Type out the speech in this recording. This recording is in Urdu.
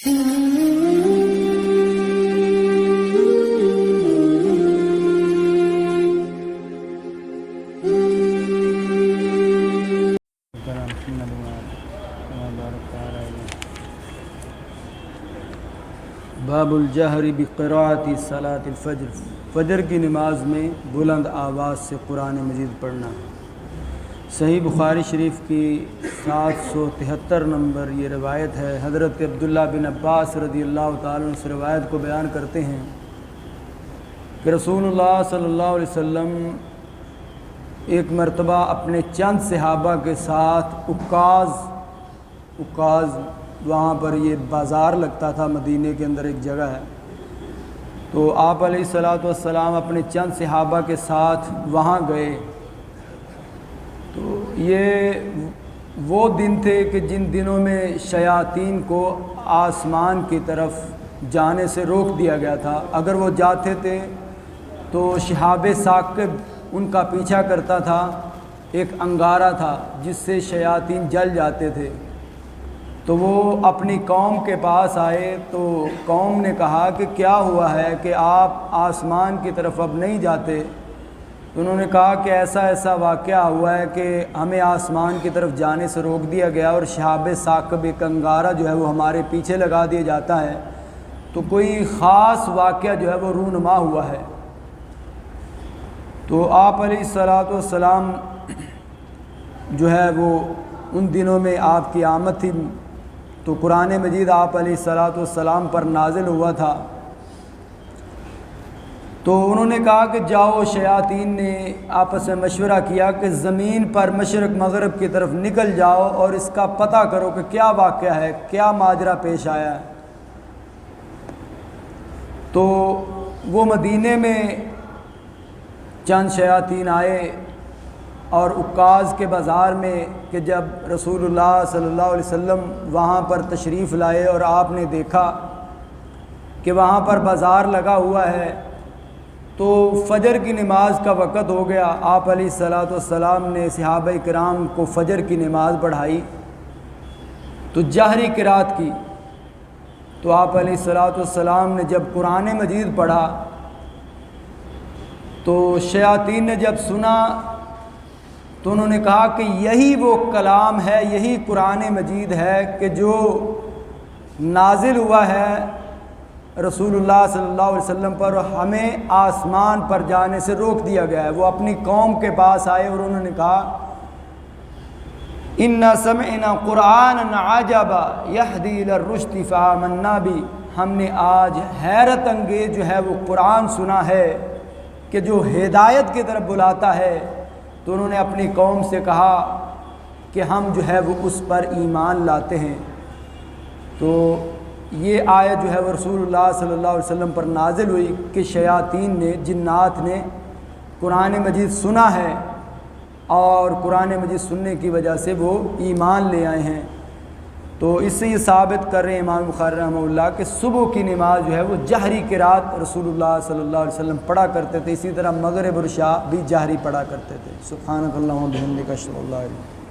باب الجہر بقراءۃ صلاۃ الفجر، فجر کی نماز میں بلند آواز سے قرآن مجید پڑھنا۔ صحیح بخاری شریف کی 773 نمبر یہ روایت ہے۔ حضرت عبداللہ بن عباس رضی اللہ تعالیٰ عنہ اس روایت کو بیان کرتے ہیں کہ رسول اللہ صلی اللہ علیہ وسلم ایک مرتبہ اپنے چند صحابہ کے ساتھ اکاز وہاں پر یہ بازار لگتا تھا، مدینے کے اندر ایک جگہ ہے، تو آپ علیہ الصلاۃ والسلام اپنے چند صحابہ کے ساتھ وہاں گئے۔ تو یہ وہ دن تھے کہ جن دنوں میں شیاطین کو آسمان کی طرف جانے سے روک دیا گیا تھا۔ اگر وہ جاتے تھے تو شہاب ثاقب ان کا پیچھا کرتا تھا، ایک انگارہ تھا جس سے شیاطین جل جاتے تھے۔ تو وہ اپنی قوم کے پاس آئے تو قوم نے کہا کہ کیا ہوا ہے کہ آپ آسمان کی طرف اب نہیں جاتے؟ تو انہوں نے کہا کہ ایسا واقعہ ہوا ہے کہ ہمیں آسمان کی طرف جانے سے روک دیا گیا اور شہاب ثاقب ایک انگارہ جو ہے وہ ہمارے پیچھے لگا دیا جاتا ہے، تو کوئی خاص واقعہ جو ہے وہ رونما ہوا ہے۔ تو آپ علیہ الصلاۃ والسلام جو ہے وہ ان دنوں میں آپ کی آمد تھی، تو قرآن مجید آپ علیہ الصلاۃ والسلام پر نازل ہوا تھا۔ تو انہوں نے کہا کہ جاؤ، شیاطین نے آپس میں مشورہ کیا کہ زمین پر مشرق مغرب کی طرف نکل جاؤ اور اس کا پتہ کرو کہ کیا واقعہ ہے، کیا ماجرا پیش آیا ہے۔ تو وہ مدینے میں چند شیاطین آئے اور عکاظ کے بازار میں کہ جب رسول اللہ صلی اللہ علیہ وسلم وہاں پر تشریف لائے اور آپ نے دیکھا کہ وہاں پر بازار لگا ہوا ہے، تو فجر کی نماز کا وقت ہو گیا۔ آپ علیہ الصلاۃ والسلام نے صحابہ کرام کو فجر کی نماز پڑھائی تو جہری قرات کی۔ تو آپ علیہ الصلاۃ والسلام نے جب قرآن مجید پڑھا تو شیاطین نے جب سنا تو انہوں نے کہا کہ یہی وہ کلام ہے، یہی قرآن مجید ہے کہ جو نازل ہوا ہے رسول اللہ صلی اللہ علیہ وسلم پر، ہمیں آسمان پر جانے سے روک دیا گیا ہے۔ وہ اپنی قوم کے پاس آئے اور انہوں نے کہا اِنَّا سَمِعْنَا قُرْآنًا عَجَبًا يَهْدِي إِلَى الرُّشْدِ فَآمَنَّا بِهِ، ہم نے آج حیرت انگیز جو ہے وہ قرآن سنا ہے کہ جو ہدایت کی طرف بلاتا ہے۔ تو انہوں نے اپنی قوم سے کہا کہ ہم جو ہے وہ اس پر ایمان لاتے ہیں۔ تو یہ آیت جو ہے وہ رسول اللہ صلی اللہ علیہ وسلم پر نازل ہوئی کہ شیاطین نے، جنات نے قرآن مجید سنا ہے اور قرآن مجید سننے کی وجہ سے وہ ایمان لے آئے ہیں۔ تو اس سے یہ ثابت کر رہے ہیں امام بخاری رحمہ اللہ کہ صبح کی نماز جو ہے وہ جہری قرات رسول اللہ صلی اللہ علیہ وسلم پڑھا کرتے تھے، اسی طرح مغرب اور عشاء بھی جہری پڑھا کرتے تھے۔ سبحانک اللہم و بحمدک اشہد ان لا الہ الا انت